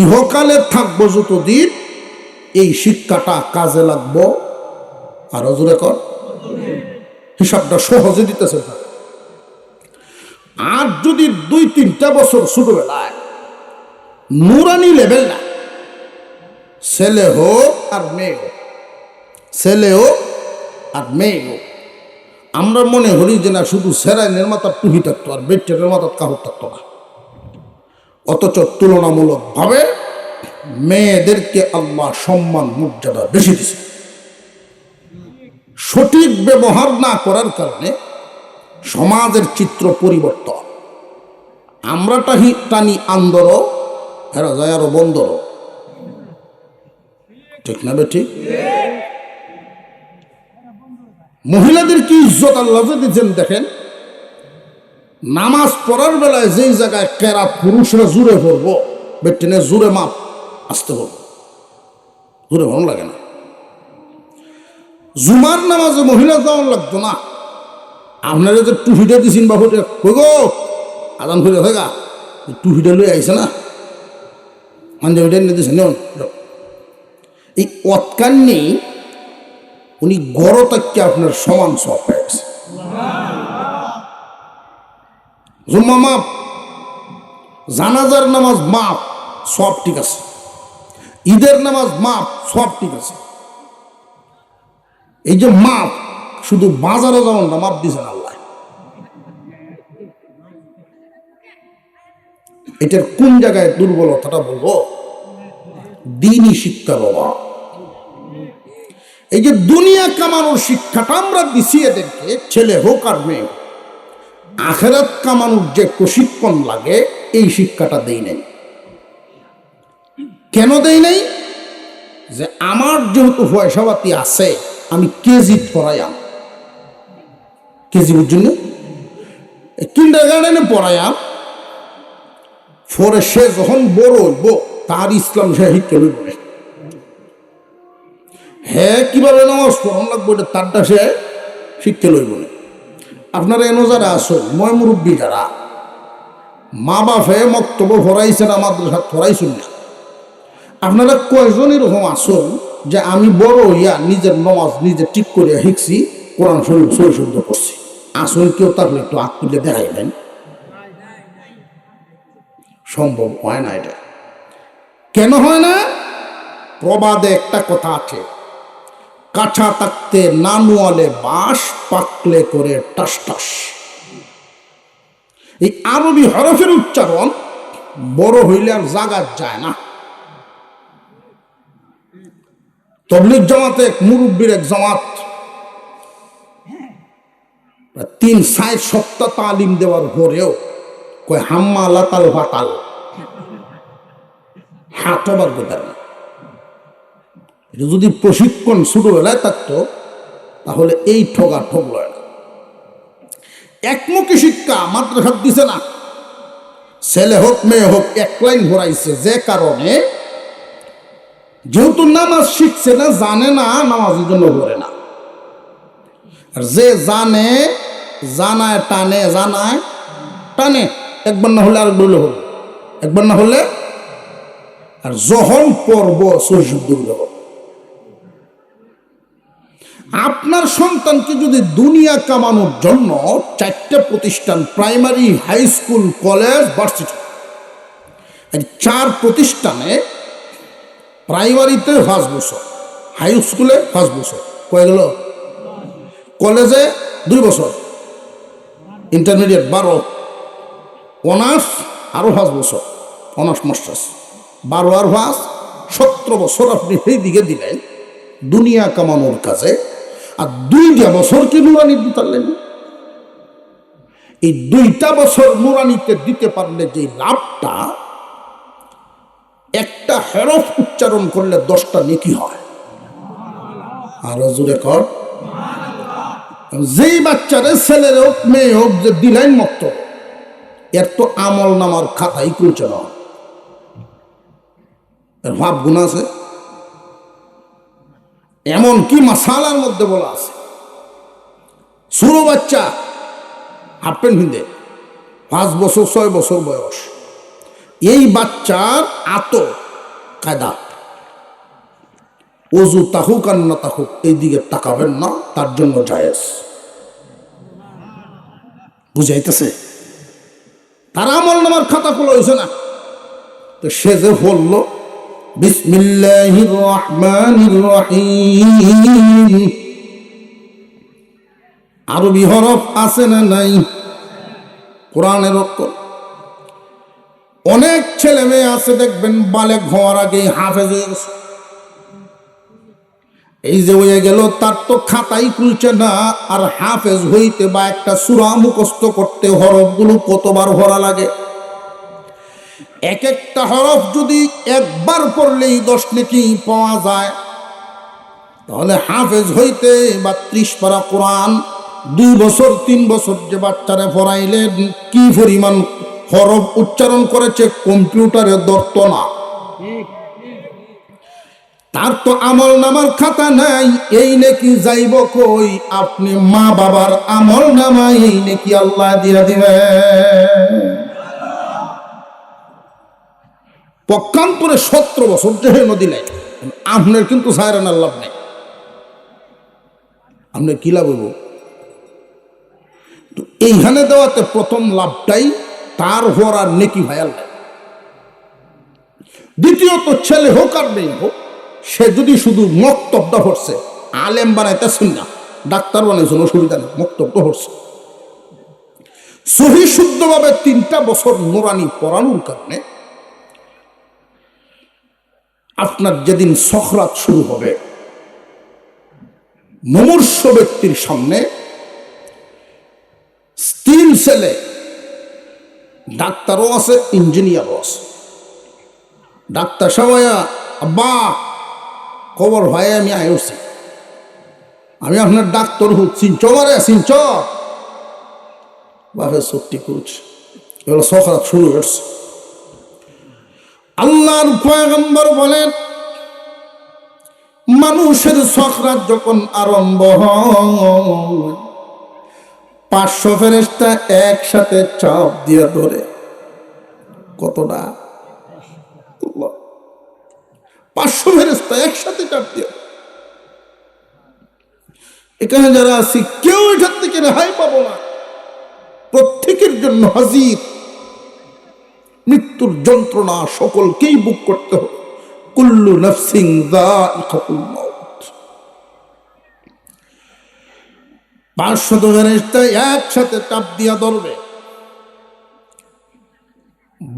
ইহকালে থাকবো যতদিন, এই শিক্ষাটা কাজে লাগবো। আর জোরে কর, হিসাবটা সহজে দিতেছে। আর যদি 2-3টা বছর ছোটবেলায় নুরানি লেভেল না, ছেলে হোক আর মেয়ে হোক, ছেলে হোক আর মেয়ে হোক, আমরা মনে করি যে না শুধু সেরাইনের মাথার টুহি থাকতো আর বেটের মাথার কাপড় থাকতো না। অথচ তুলনামূলক ভাবে মেয়েদেরকে আল্লাহ সম্মান মর্যাদা বেশি দিছে। সঠিক ব্যবহার না করার কারণে সমাজের চিত্র পরিবর্তন। আমরা টানি আন্দর, এরা যায় আরো বন্দর। ঠিক না বে ঠিক? মহিলাদের কি ইজ্জত আল্লাহ দিচ্ছেন দেখেন। নামাজ পড়ার বেলায় যেই জায়গায় কেরাত পুরুষরা জুড়ে পড়বো, বেটেনে জুড়ে মাপ আসতে পড়বো, জুড়ে ভালো লাগে না। জুমার নামাজে মহিলা যাওয়ার লাগতো না। আপনারা যে টুহিটা দিছেন বাবু, কই গো আদান করে হয়ে টুহিটা লই আইছে না, পাঞ্জাবিটা নিয়ে দিয়েছেন। এই অৎকার নেই, উনি গড় তাকে আপনার সমান সব হয়ে গেছে। জুম্মা মাপ, জানাজার নামাজ মাপ, সব ঠিক আছে। ঈদের নামাজ মাপ, সব ঠিক আছে। এই যে মাপ, শুধু বাজারে যাওয়ার না, মাপ দিয়েছেন আল্লাহ। এটার কোন জায়গায় দুর্বলতাটা বলবো? দ্বীনি শিক্ষার অভাব। এই যে দুনিয়া কামানোর শিক্ষাটা আমরা দিছি এদেরকে, ছেলে হোক আর মেয়ে, আখেরাত কামানোর যে প্রশিক্ষণ লাগে এই শিক্ষাটা দেই নাই। কেন দেই নাই? যে আমার যেহেতু পয়সাপাতি আছে, আমি কেজি পড়াইয়াম। কেজি বুঝছেন, কিন্ডার গার্ডেনে পড়াইয়াম, পরে সে যখন বড় হইব তার ইসলাম সে শিক্ষা লইব। হ্যাঁ, কিভাবে নামাজ পড়ান লাগবে তারটা সে শিক্ষা লইব না। আপনারা এনো যারা আসো, ময় মুরব্বী যারা, মা বাপে মক্তব্য ফরাইছেন, আমাদের সাথে ফরাইছেন না, আপনারা কয়জন এরকম আসুন যে আমি বড় হইয়া নিজের নামাজ নিজে ঠিক করিয়া শিখছি, কোরআন শরীফ সহি শুদ্ধ করছি? আসুন কেউ, তাহলে একটু হাত তুলে দেখাইবেন। সম্ভব হয় না। এটা কেন হয় না? প্রবাদে একটা কথা আছে, কাঁচা থাকতে নানুয়ালে বাঁশ, পাকলে করে টাস টাস। এই আরবি হরফের উচ্চারণ বড় হইলে আর জাগা যায় না। তবলিগ জামাতে এক মুরব্বীর এক জামাত 3-4 সপ্তাহ তালিম দেওয়ার পরেও কয় হাম্মা লাতাল ফাতাল, হাতবার গোদার না। এটা যদি প্রশিক্ষণ ছোটবেলায় থাকতো তাহলে এই ঠগা ঠগ লয় না। একমুখী শিক্ষা মাদ্রাসা দিছে না, ছেলে হোক মেয়ে হোক এক লাইন ঘোরাইছে, যে কারণে যেহেতু নামাজ শিখছে না, জানে না, নামাজের জন্য ঘরে না। আর যে জানে, জানায় টানে, জানায় টানে, একবার না হলে আরেকবার হলে হলো, একবার না হলে আর যখন পড়ব সহিশুদ্ধ। আপনার সন্তানকে যদি দুনিয়া কামানোর জন্য 4টে প্রতিষ্ঠান, primary, high school, college, varsity, 4 প্রতিষ্ঠানে, প্রাইমারিতে 5 বছর, হাই স্কুলে 5 বছর, কয়ে গেল, কলেজে 2 বছর, ইন্টারমিডিয়েট 12, অনার্স আরো 5 বছর, অনার্স মাস্টার্স 12 আর 5 17 বছর আপনি সেই দিকে দিলেন দুনিয়া কামানোর কাজে। আর 2টা বছর কি নুরানি দিতে পারলেন? এই 2টা বছর নুরানিতে দিতে পারলে যে লাভটা, একটা হরফ উচ্চারণ করলে 10টা নেকি হয়। আর জোরে কর। যেই বাচ্চারে ছেলের হোক মেয়ে হোক যে দিলেন মক্ত, এর তো আমল নামার খাতাই খুলছে না, এর ভাব গুণ আছে। এমন কি মাসালার মধ্যে বলা আছে, ছোট বাচ্চা হাফ প্যান্ট ভিন্দে, 5 বছর 6 বছর বয়স, এই বাচ্চার আত কায়দা, অজু তাহুক আর না তাহুক এই দিকে তাকাবেন না, তার জন্য জায়েজ। বুঝাইতেছে? তার আমল নামার খাতা খোলা হয়েছে না, তো সে যে বলল বিসমিল্লাহির রহমানির রহিম, আরবি হরফ আছে না নাই? কোরআনের অক্ষর। অনেক ছেলে মেয়ে আছে দেখবেন বালেগ হওয়ার আগে হাফেজ হয়ে গেছে। এই যে হয়ে গেল, তার তো খাতাই খুলছে না। আর হাফেজ হইতে বা একটা সূরা মুখস্থ করতে হরফগুলো কতবার ভরা লাগে? এক একটা হরফ যদি একবার পড়লেই 10 নেকি পাওয়া যায়, তাহলে হাফেজ হইতে বা 30 পারা কোরআন 2 বছর 3 বছর যে বাচ্চারে পড়াইলেন, কি পরিমাণ হরফ উচ্চারণ করেছে কম্পিউটারে ধরত না। তার তো আমল নামার খাতা নাই, এই নেকি যাইব কই? আপনি মা বাবার আমল নামাই এই নেকি আল্লাহ দিয়া দিবে। পক্ষান্তরে 17 বছর যেহে নদী নাই, আপনার কিন্তু সায়রানার লাভ নেই। আপনার কি লাভ হইব? তো এইখানে দেওয়াতে প্রথম লাভটাই তার হওয়ার আর নেকি ভাইয়াল নাই। দ্বিতীয়ত, ছেলে হোক আর মেয়ে হোক, সে যদি শুধু মক্তবটা পড়ছে, আলেম বানাইতেছেন না, ডাক্তার বানাইছেন, অসুবিধা নেই, মক্তবটা পড়ছে সহি শুদ্ধভাবে 3টা বছর নুরানি পড়ানোর কারণে আপনার যেদিন সখরাত শুরু হবে, মুমূর্ষ ব্যক্তির সামনে 3 ছেলে, ডাক্তারও আছে, ইঞ্জিনিয়ারও আছে। ডাক্তার সবাই, আব্বা খবর হয় আমি আইছি, আমি আপনার ডাক্তার চিনচ মারে চিনচ, বাপে সত্যি করছে, এগুলো সখরাত শুরু করছে। আল্লাহর পয়গম্বর বলেন, মানুষের সখরাত যখন আরম্ভ হয়, 500 ফেরেশতা একসাথে চাপ দিয়ে ধরে। কতটা? 500 ফেরেশতা একসাথে চাপ দিয়ে। এখানে যারা আছি কেউ এখান থেকে রেহাই পাবো না, প্রত্যেকের জন্য হাজির। মৃত্যুর যন্ত্রণা সকলকেই বুক করতে হবে। কুল্লু নাফসিন যায়িকাতুল মাউত। 500 ফেরেশতা একসাথে চাপ দিয়া ধরবে।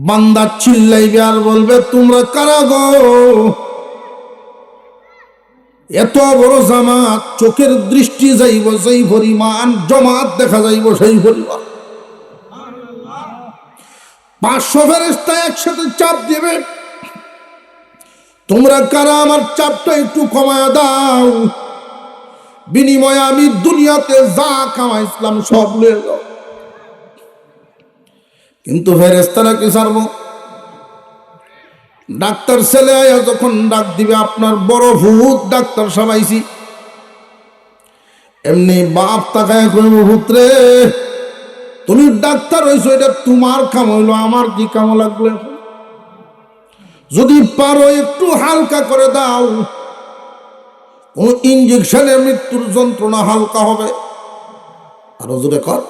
বান্দা চিল্লাইবে আর বলবে, তোমরা কারা গো? এত বড় জামাত, চোখের দৃষ্টি যাইব সেই পরিমাণ, জমাত দেখা যাইব সেই পরিমাণ। 500 ফেরেশতা একসাথে চাপ দিবে, তোমরা কারা? আমার চাপটা একটু কমায় দাও, বিনিময়ে আমি দুনিয়াতে যা কামাইছিলাম সব লয়ে যাও। কিন্তু ফেরেশতারা কি ছাড়বো? ডাক্তার ছেলে আয়া যখন ডাক দিবে, আপনার বড় ভূত ডাক্তার সবাইছি, এমনি বাপ তাকায় কইব, ভূতরে তুমি ডাক্তার হইছো, এটা তোমার কাম হইলো, আমার কি কাম লাগলো? যদি পারো একটু হালকা করে দাও, কোন ইঞ্জেকশনে মৃত্যুর যন্ত্রণা হালকা হবে। আরো জোরে কর।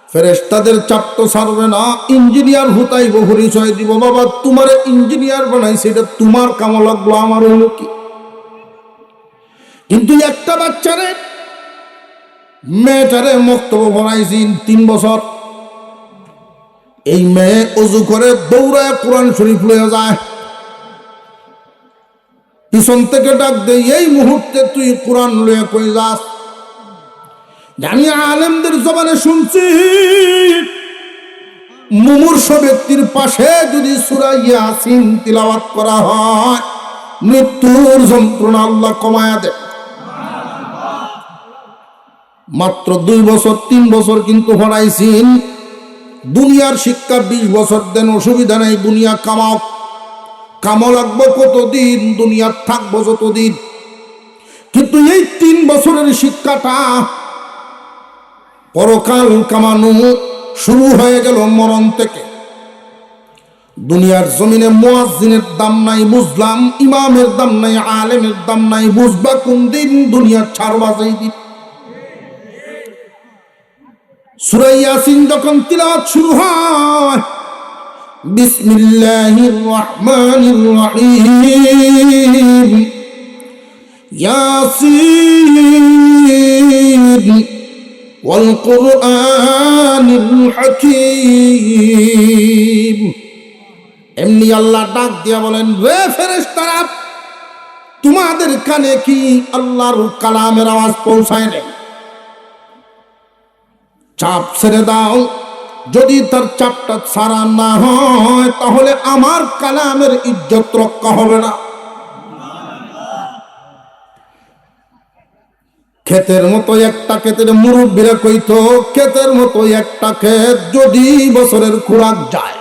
ফেরেশতাদের চাপ তো ছাড়বে না, ইঞ্জিনিয়ার হুতাইব, পরিচয় দিব, বাবা তোমার ইঞ্জিনিয়ার বানাইছে, এটা তোমার কাম লাগলো, আমার হইল কি? কিন্তু একটা বাচ্চারে, মেয়েটারে মক্তব্য বানাইছি 3 বছর, এই মেয়ে অজু করে দৌড়ায় কোরআন শরীফ লয়ে যায়, পিছন থেকে ডাক দেয়, এই মুহূর্তে তুই কোরআন লয়ে কই যাস? আমি আলেমদের জবানে শুনছি, মুমূর্ষ ব্যক্তির পাশে যদি সূরা ইয়াসিন তিলাওয়াত করা হয়, মৃত্যুর যন্ত্রণা আল্লাহ কমায়া দেয়। মাত্র 2 বছর 3 বছর কিন্তু পড়াইছেন, দুনিয়ার শিক্ষা 20 বছর দেন, অসুবিধা নাই, দুনিয়া কামাও, কামো লাগবো কতদিন, দুনিয়া থাকবো যতদিন। কিন্তু এই 3 বছরের শিক্ষাটা, পরকাল কামানো শুরু হয়ে গেল মরণ থেকে। দুনিয়ার জমিনে মুয়াজ্জিনের দাম নাই, বুঝলাম, ইমামের দাম নাই, আলেমের দাম নাই, বুঝবা কোন দিন? দুনিয়া ছাড়বা যেই দিন। সূরা ইয়াসিন যখন তিলাওয়াত শুরু হয়, বিসমিল্লাহির রহমানির রহিম, ইয়াসিন ওয়াল কুরআনিল হাকীম। এমনি আল্লাহ ডাক দিয়া বলেন, রে ফেরেশতারা, তোমাদের কানে কি আল্লাহর কালামের আওয়াজ পৌঁছায় নাই? চাপ ছেড়ে দাও, যদি তার চাপটা ছাড়া না হয়, তাহলে আমার কালামের ইজ্জত রক্ষা হবে না। ক্ষেতের মতো একটা ক্ষেতের মুরব্বীরা কইতো, ক্ষেতের মতো একটা ক্ষেত যদি বছরের খোরাক যায়,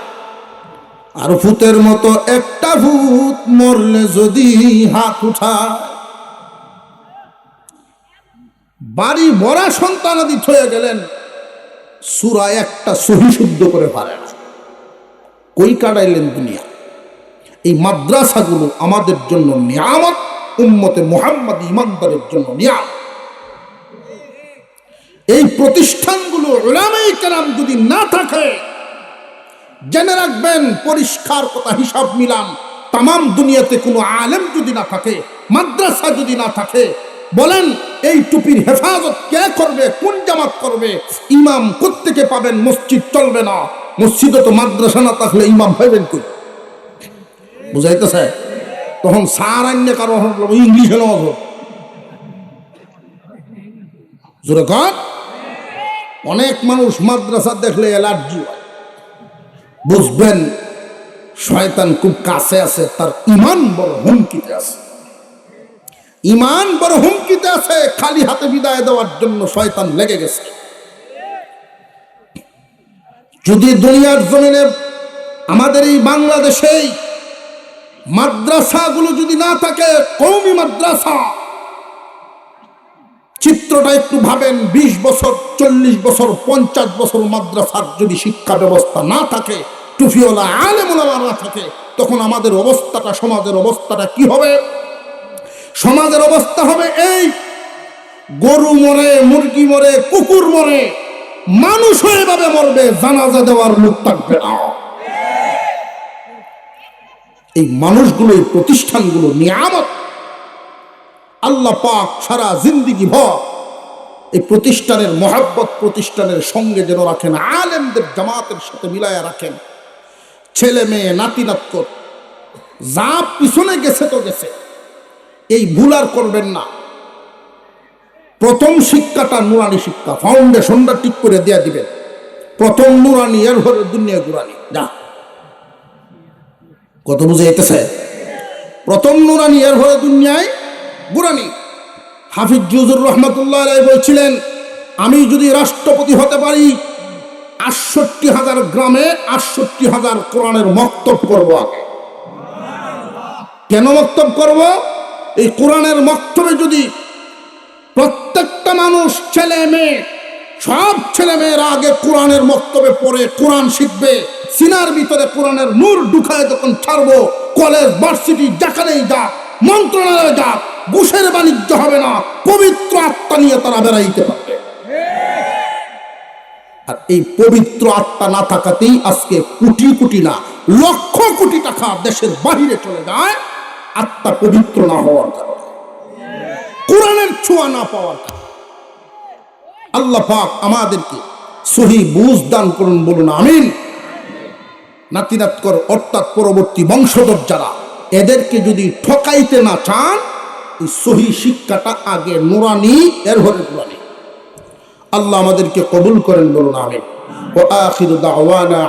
আর ভূতের মতো একটা ভূত মরলে যদি হাত উঠায়। বাড়ি ভরা সন্তানাদি হয়ে গেলেন, সূরা একটা সহি শুদ্ধ করে পারে না, কই কাটাইলেন দুনিয়া। এই মাদ্রাসাগুলো আমাদের জন্য নিয়ামত, উম্মতে মুহাম্মাদি ইমানদারের জন্য নিয়ামত। এই প্রতিষ্ঠানগুলো উলামায়ে কেরাম যদি না থাকে, জেনে রাখবেন, পরিষ্কার কথা হিসাব মিলান, তামাম দুনিয়াতে কোনো আলেম যদি না থাকে, মাদ্রাসা যদি না থাকে, বলেন এই টুপির হেফাজত কে করবে? কোন জামাত করবে? ইমাম কোত্থেকে পাবেন? মসজিদ চলবে না, মসজিদে তো মাদ্রাসা না থাকলে ইমাম পাইবেন কই? বুঝাইতেছে? তখন সার আন্যে কারো ইংলিশে নজ জোরে কর। অনেক মানুষ মাদ্রাসা দেখলে অ্যালার্জি হয়, বুঝবেন শয়তান খুব কাছে আছে, তার ইমান বড় হুমকিতে আছে। ইমান বড় হুমকিতে আছে, খালি হাতে বিদায় দেওয়ার জন্য শয়তান লেগে গেছে। যদি দুনিয়ার জমিনে আমাদের এই বাংলাদেশেই মাদ্রাসাগুলো যদি না থাকে, কওমি মাদ্রাসা, চিত্রটা একটু ভাবেন। 20 বছর, 40 বছর, 50 বছর মাদ্রাসার যদি শিক্ষা ব্যবস্থা না থাকে, টুফিওয়ালা আলেম ওলামা না থাকে, তখন আমাদের অবস্থাটা, সমাজের অবস্থাটা কি হবে? সমাজের অবস্থা হবে এই, গরু মরে, মুরগি মরে, কুকুর মরে, মানুষও এভাবে মরবে, জানাজা দেওয়ার লোক থাকবে না। এই মানুষগুলো, এই প্রতিষ্ঠানগুলো নিয়ামত। আল্লাহ পাক সারা জিন্দিগি ভর এই প্রতিষ্ঠানের মহাব্বত, প্রতিষ্ঠানের সঙ্গে যেন রাখেন, আলেমদের জামাতের সাথে মিলায়া রাখেন। ছেলে মেয়ে, নাতি নাতকর যা পিছনে গেছে তো গেছে, এই ভুল আর করবেন না। প্রথম শিক্ষাটা নুরানি শিক্ষা, ফাউন্ডেশনটা ঠিক করে দেয়া দিবেন। প্রথম নুরানি, এর ঘরে দুনিয়া গুরানি। যা কত বুঝে যেতেছে? প্রথম নুরানি, এর ঘরে দুনিয়ায় গুরানি। হাফিজ জুজুর রহমতুল্লাহ আলাইহি বলছিলেন, আমি যদি রাষ্ট্রপতি হতে পারি, ৬৮,০০০ গ্রামে ৬৮,০০০ কোরআনের মক্তব করবো। আগে কেন মক্তব করব? এই কোরআনের মক্তবে যদি প্রত্যেকটা মানুষ, ছেলে মেয়ে, সব ছেলে মেয়েরা আগে কোরআনের মক্তবে পড়ে কোরআন শিখবে, সিনার ভিতরে কোরআনের নূর ঢুকায় যখন ছাড়বো, কলেজ, ভার্সিটি যেখানেই যাক, মন্ত্রণালয়ে যাক, ঘুষের বাণিজ্য হবে না, পবিত্র আত্মা নিয়ে তারা বেড়াইতে পারবে। আর এই পবিত্র আত্মা না থাকাতেই আজকে কোটি কোটি না, লক্ষ কোটি টাকা দেশের বাহিরে চলে যায়, আত্মা পবিত্র না হওয়ার কারণে, কোরআনের ছোঁয়া না পাওয়ার কারণে। আল্লাহ পাক আমাদেরকে সহি বুঝ দান করুন, বলুন আমিন। নাতি নাতকর অর্থাৎ পরবর্তী বংশধর যারা, এদেরকে যদি ঠকাইতে না চান, এই সহি শিক্ষাটা আগে নুরানি, এর ঘরে কোরআনি। আল্লাহ আমাদেরকে কবুল করেন, বলুন আমিন। ওয়া আখিরু দাওয়ানা।